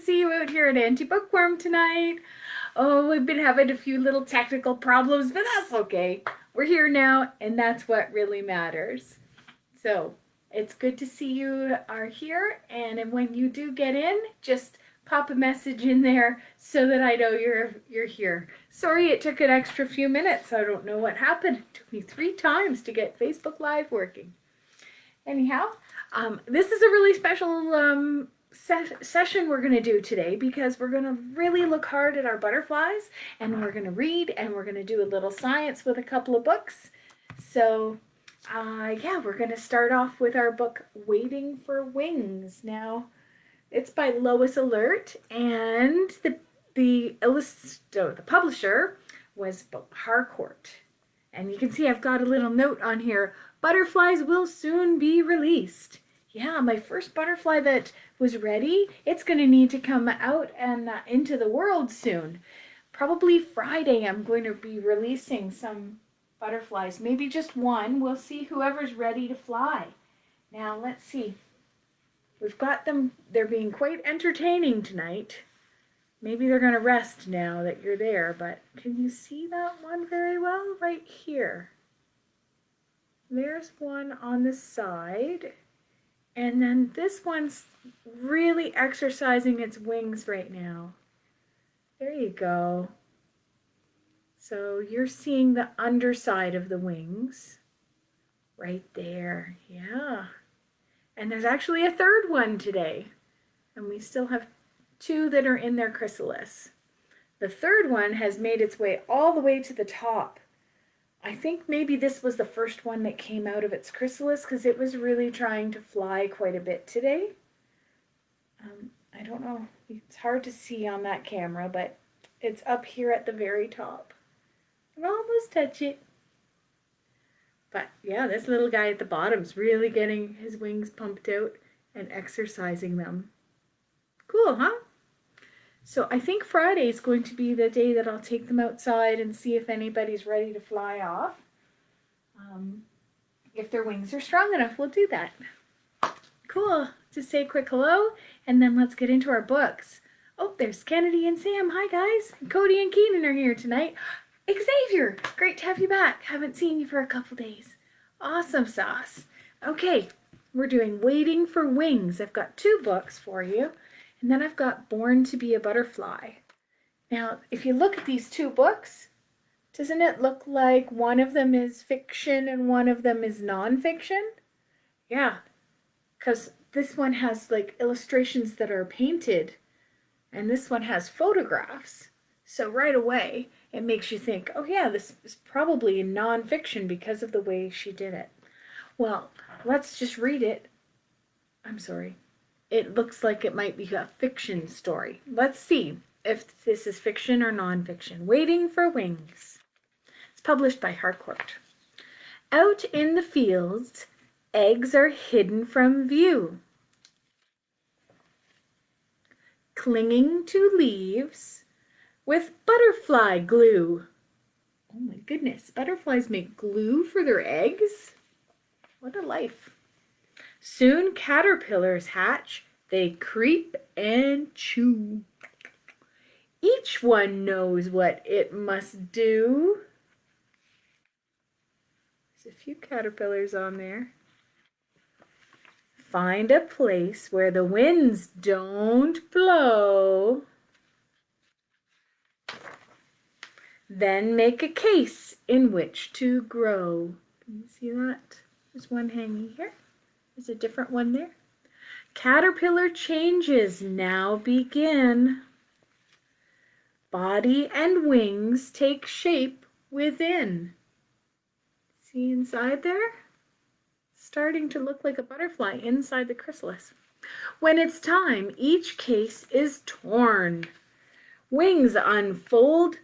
see you out here at Auntie Bookworm tonight. Oh, we've been having a few little technical problems, but that's okay. We're here now, and that's what really matters. So, it's good to see you are here, and when you do get in, just pop a message in there so that I know you're here. Sorry it took an extra few minutes. I don't know what happened. It took me 3 times to get Facebook Live working. Anyhow, this is a really special session we're going to do today because we're going to really look hard at our butterflies, and we're going to read, and we're going to do a little science with a couple of books. So yeah, we're going to start off with our book Waiting for Wings. Now, it's by Lois Ehlert, and the publisher was Harcourt. And you can see I've got a little note on here. Butterflies will soon be released. Yeah, my first butterfly that was ready, it's going to need to come out and into the world soon. Probably Friday I'm going to be releasing some butterflies. Maybe just one. We'll see whoever's ready to fly. Now, let's see. We've got them. They're being quite entertaining tonight. Maybe they're going to rest now that you're there, but can you see that one very well? Right here. There's one on the side. And then this one's really exercising its wings right now. There you go. So you're seeing the underside of the wings. Right there. Yeah. And there's actually a third one today. And we still have 2 that are in their chrysalis. The third one has made its way all the way to the top. I think maybe this was the first one that came out of its chrysalis because it was really trying to fly quite a bit today. I don't know. It's hard to see on that camera, but it's up here at the very top. I can almost touch it. But yeah, this little guy at the bottom's really getting his wings pumped out and exercising them. Cool, huh? So I think Friday is going to be the day that I'll take them outside and see if anybody's ready to fly off. If their wings are strong enough, we'll do that. Cool. Just say a quick hello, and then let's get into our books. Oh, there's Kennedy and Sam. Hi, guys. Cody and Keenan are here tonight. Xavier, great to have you back. Haven't seen you for a couple days. Awesome sauce. Okay, we're doing Waiting for Wings. I've got 2 books for you, and then I've got Born to be a Butterfly. Now, if you look at these 2 books, doesn't it look like one of them is fiction and one of them is nonfiction? Yeah, because this one has like illustrations that are painted, and this one has photographs. So right away, it makes you think, oh yeah, this is probably nonfiction because of the way she did it. Well, let's just read it. I'm sorry. It looks like it might be a fiction story. Let's see if this is fiction or nonfiction. Waiting for Wings. It's published by Harcourt. Out in the fields, eggs are hidden from view. Clinging to leaves with butterfly glue. Oh my goodness, butterflies make glue for their eggs? What a life. Soon caterpillars hatch, they creep and chew. Each one knows what it must do. There's a few caterpillars on there. Find a place where the winds don't blow. Then make a case in which to grow. Can you see that? There's one hanging here. There's a different one there. Caterpillar changes now begin. Body and wings take shape within. See inside there? Starting to look like a butterfly inside the chrysalis. When it's time, each case is torn. Wings unfold.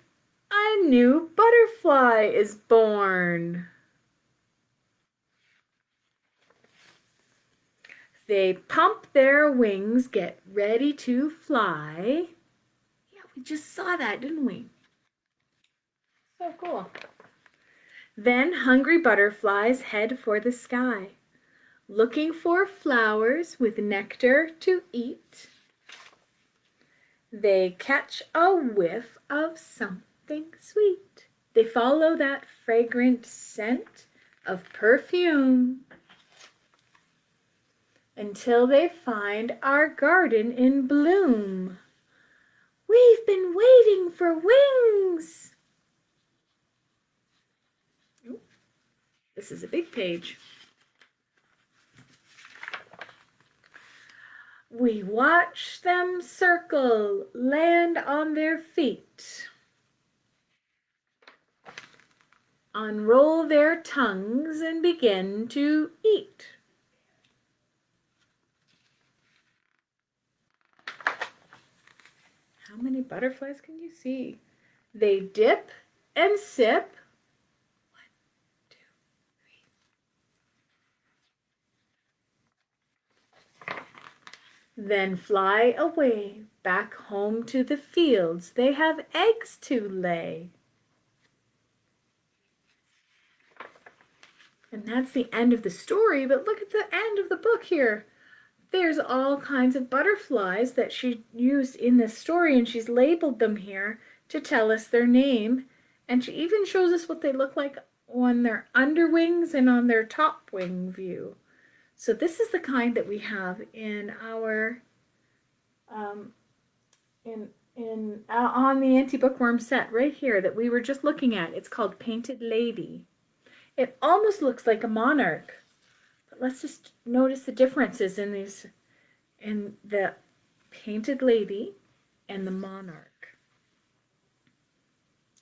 A new butterfly is born. They pump their wings, get ready to fly. Yeah, we just saw that, didn't we? So cool. Then hungry butterflies head for the sky, looking for flowers with nectar to eat. They catch a whiff of something sweet. They follow that fragrant scent of perfume until they find our garden in bloom. We've been waiting for wings. Ooh, this is a big page. We watch them circle, land on their feet, unroll their tongues and begin to eat. How many butterflies can you see? They dip and sip. 1, 2, 3. Then fly away back home to the fields. They have eggs to lay. And that's the end of the story, but look at the end of the book here. There's all kinds of butterflies that she used in this story, and she's labeled them here to tell us their name. And she even shows us what they look like on their underwings and on their top wing view. So this is the kind that we have in our on the Auntie Bookworm set right here that we were just looking at. It's called Painted Lady. It almost looks like a monarch. But let's just notice the differences in the Painted Lady and the monarch.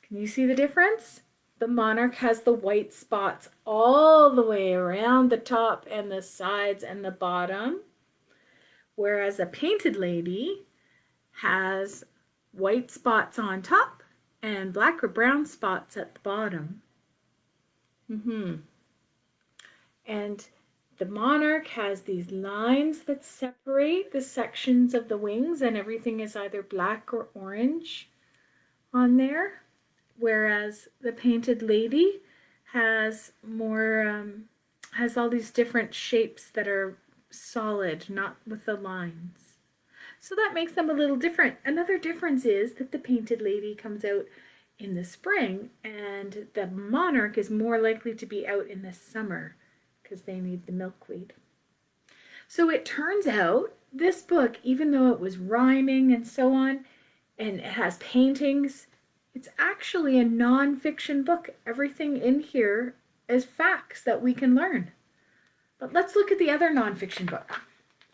Can you see the difference? The monarch has the white spots all the way around the top and the sides and the bottom, whereas a Painted Lady has white spots on top and black or brown spots at the bottom. And the monarch has these lines that separate the sections of the wings, and everything is either black or orange on there, whereas the Painted Lady has more has all these different shapes that are solid, not with the lines. So that makes them a little different. Another difference is that the Painted Lady comes out in the spring, and the monarch is more likely to be out in the summer because they need the milkweed. So it turns out this book, even though it was rhyming and so on, and it has paintings, it's actually a non-fiction book. Everything in here is facts that we can learn. But let's look at the other non-fiction book.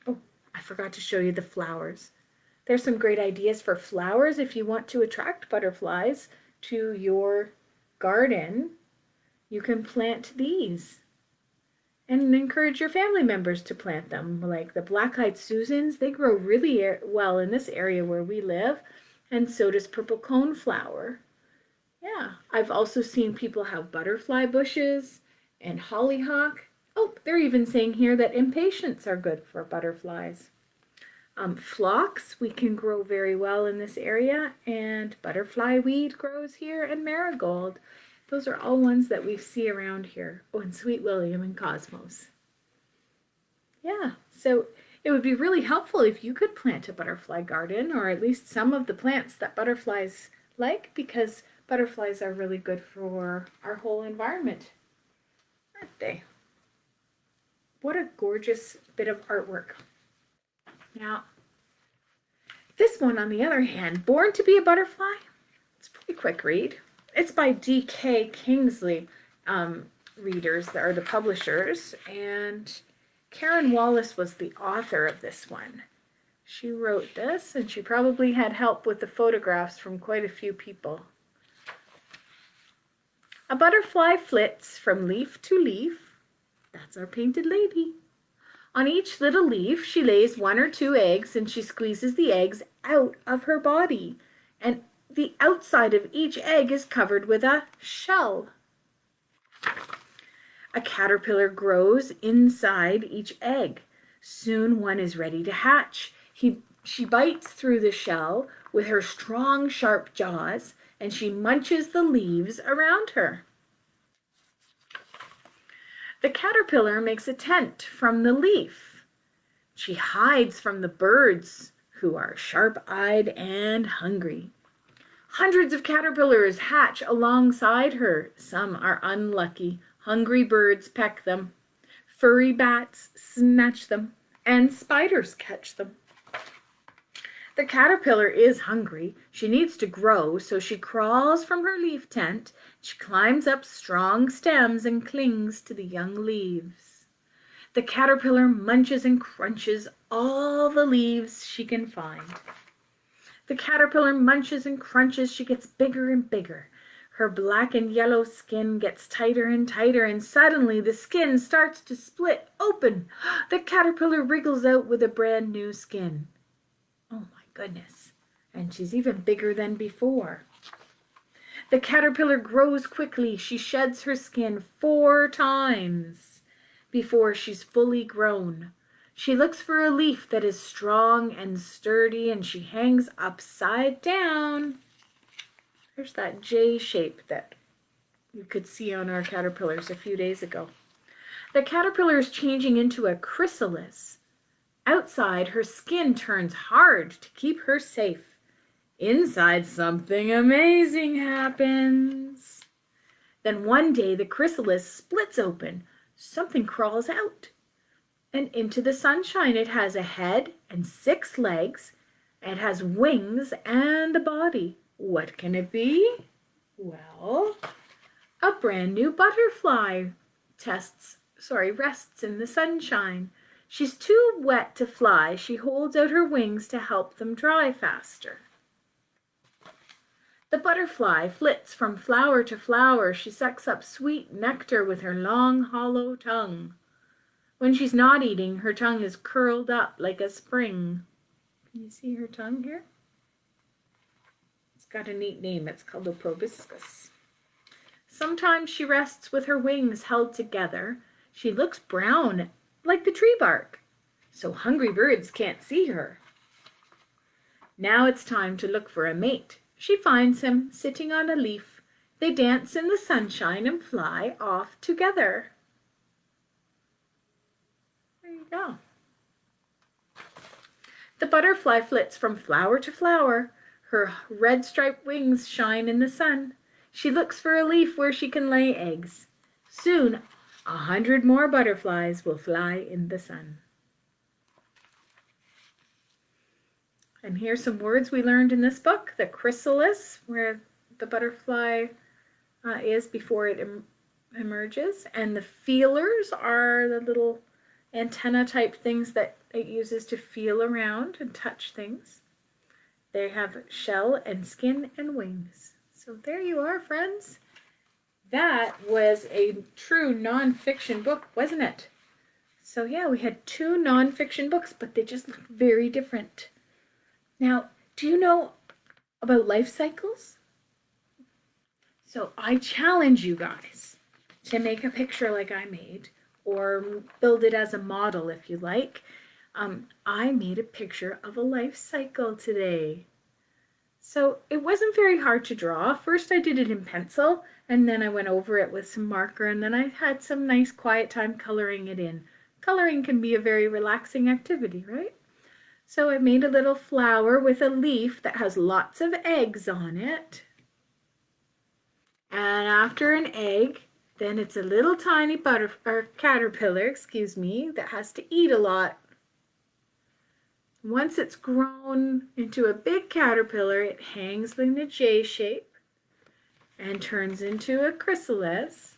Oh, I forgot to show you the flowers. There's some great ideas for flowers if you want to attract butterflies to your garden. You can plant these and encourage your family members to plant them. Like the black-eyed Susans, they grow really well in this area where we live, and so does purple coneflower. Yeah, I've also seen people have butterfly bushes and hollyhock. Oh, they're even saying here that impatiens are good for butterflies. Phlox we can grow very well in this area, and butterfly weed grows here, and marigold. Those are all ones that we see around here. Oh, and Sweet William and Cosmos. Yeah, so it would be really helpful if you could plant a butterfly garden, or at least some of the plants that butterflies like, because butterflies are really good for our whole environment, aren't they? What a gorgeous bit of artwork. Now, this one, on the other hand, Born to be a Butterfly, it's a pretty quick read. It's by D.K. Kingsley readers, that are the publishers, and Karen Wallace was the author of this one. She wrote this, and she probably had help with the photographs from quite a few people. A butterfly flits from leaf to leaf. That's our Painted Lady. On each little leaf, she lays 1 or 2 eggs, and she squeezes the eggs out of her body. And the outside of each egg is covered with a shell. A caterpillar grows inside each egg. Soon one is ready to hatch. She bites through the shell with her strong, sharp jaws, and she munches the leaves around her. The caterpillar makes a tent from the leaf. She hides from the birds who are sharp-eyed and hungry. Hundreds of caterpillars hatch alongside her. Some are unlucky. Hungry birds peck them. Furry bats snatch them, and spiders catch them. The caterpillar is hungry. She needs to grow, so she crawls from her leaf tent. She climbs up strong stems and clings to the young leaves. The caterpillar munches and crunches all the leaves she can find. The caterpillar munches and crunches. She gets bigger and bigger. Her black and yellow skin gets tighter and tighter, and suddenly the skin starts to split open. The caterpillar wriggles out with a brand new skin. Oh my goodness. And she's even bigger than before. The caterpillar grows quickly. She sheds her skin 4 times before she's fully grown. She looks for a leaf that is strong and sturdy, and she hangs upside down. There's that J shape that you could see on our caterpillars a few days ago. The caterpillar is changing into a chrysalis. Outside, her skin turns hard to keep her safe. Inside, something amazing happens. Then one day, the chrysalis splits open. Something crawls out. And into the sunshine, it has a head and 6 legs. It has wings and a body. What can it be? Well, a brand new butterfly rests in the sunshine. She's too wet to fly. She holds out her wings to help them dry faster. The butterfly flits from flower to flower. She sucks up sweet nectar with her long, hollow tongue. When she's not eating, her tongue is curled up like a spring. Can you see her tongue here? It's got a neat name. It's called a proboscis. Sometimes she rests with her wings held together. She looks brown, like the tree bark, so hungry birds can't see her. Now it's time to look for a mate. She finds him sitting on a leaf. They dance in the sunshine and fly off together. There you go. The butterfly flits from flower to flower. Her red striped wings shine in the sun. She looks for a leaf where she can lay eggs. Soon, 100 more butterflies will fly in the sun. And here's some words we learned in this book. The chrysalis, where the butterfly is before it emerges. And the feelers are the little antenna type things that it uses to feel around and touch things. They have shell and skin and wings. So there you are, friends. That was a true nonfiction book, wasn't it? So yeah, we had 2 nonfiction books, but they just look very different. Now, do you know about life cycles? So I challenge you guys to make a picture like I made, or build it as a model if you like. I made a picture of a life cycle today. So it wasn't very hard to draw. First I did it in pencil, and then I went over it with some marker, and then I had some nice quiet time coloring it in. Coloring can be a very relaxing activity, right? So I made a little flower with a leaf that has lots of eggs on it. And after an egg, then it's a little tiny caterpillar, that has to eat a lot. Once it's grown into a big caterpillar, it hangs in a J shape and turns into a chrysalis.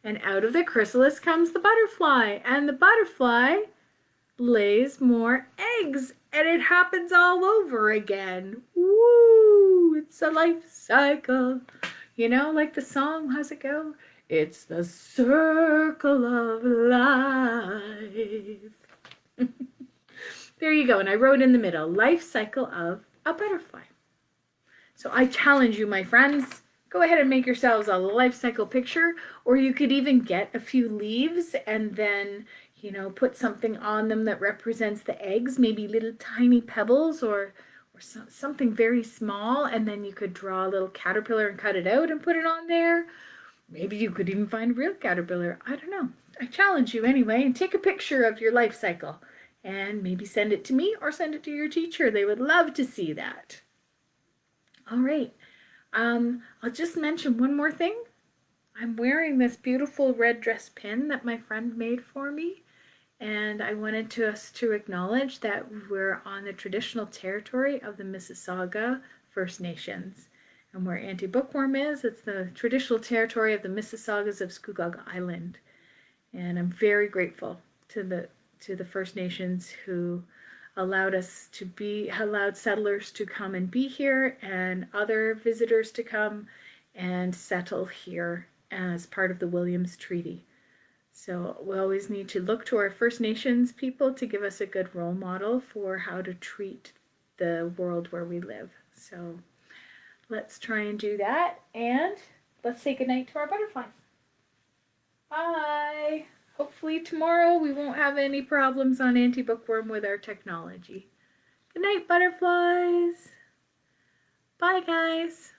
And out of the chrysalis comes the butterfly, and the butterfly lays more eggs, and it happens all over again. Woo! It's a life cycle. You know, like the song, how's it go? It's the circle of life. There you go. And I wrote in the middle, life cycle of a butterfly. So I challenge you, my friends, go ahead and make yourselves a life cycle picture, or you could even get a few leaves and then, put something on them that represents the eggs, maybe little tiny pebbles or something very small, and then you could draw a little caterpillar and cut it out and put it on there. Maybe you could even find a real caterpillar. I don't know. I challenge you anyway, and take a picture of your life cycle and maybe send it to me or send it to your teacher. They would love to see that. All right. I'll just mention one more thing. I'm wearing this beautiful red dress pin that my friend made for me, and I wanted us to acknowledge that we're on the traditional territory of the Mississauga First Nations. And where Auntie Bookworm is, it's the traditional territory of the Mississaugas of Scugog Island. And I'm very grateful to the First Nations who allowed settlers to come and be here, and other visitors to come and settle here as part of the Williams Treaty. So we always need to look to our First Nations people to give us a good role model for how to treat the world where we live. So let's try and do that, and let's say goodnight to our butterflies. Bye! Hopefully tomorrow we won't have any problems on Auntie Bookworm with our technology. Good night, butterflies! Bye, guys!